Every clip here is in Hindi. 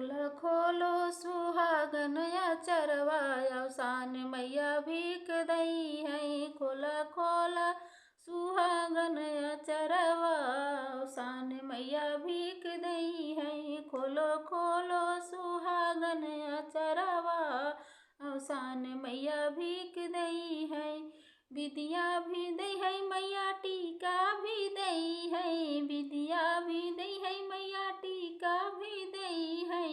खोला खोलो सुहागन अचरवा अवसान मैया भीख दई है। खोला खोला सुहागन अचरवा अवसान मैया भीख दई है। खोलो खोलो सुहागन अचरवा अवसान मैया भीख दई है। विद्या भी दई है मैया टीका भी दई है। विद्या भी दई है मैया टीका भी दई है।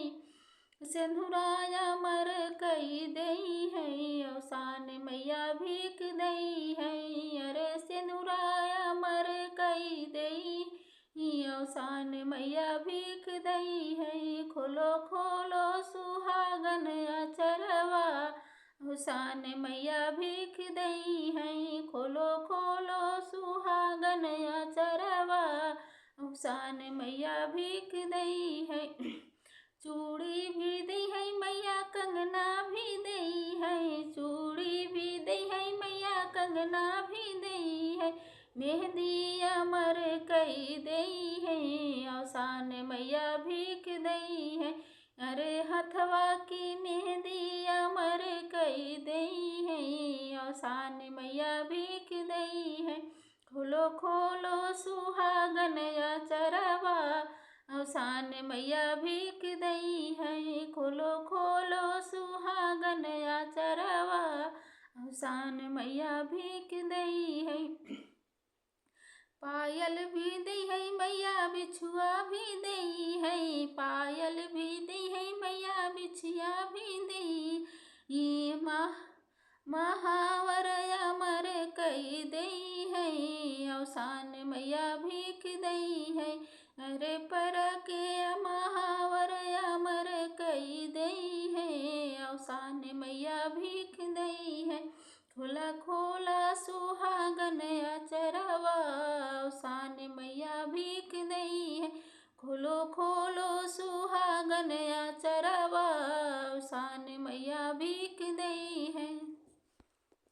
सिंधुराया मर कई दई है अवसान मैया भीख दई है। अरे सिंधुराया मर कई दई अवसान मैया भीख दई है। खोलो खोलो सुहागन अचरवा अवसान मैया भीख दई है। खोलो खोलो सुहागन अचरवा अवसान मैया भीख दई है। चूड़ी भी दई है मैया कंगना भी दई है। चूड़ी भी दई है मैया कंगना भी दई है। मेहंदी अमर कई दई है अवसान मैया भीख दई है। अरे हथवा की मेहंदी अमर कई दई है अवसान मैया भीख दई है। खोलो खोलो सुहागन अचरवा अवसान मैया भीख दई है। खोलो खोलो सुहागन अचरवा अवसान मैया भीख दई है। पायल भी दई है मैया बिछुआ भी दई है। पायल भी दई है मैया बिछिया भी दई। ये महावर अमर कई दई है अवसान मैया भीख दई है। अरे पर के महावर अमर कई दई है अवसान मैया भीख दई है। खोला खोला सुहागन अचरवा अवसान मैया भीख दई है। खोलो खोलो सुहागन अचरवा अवसान मैया भीख दई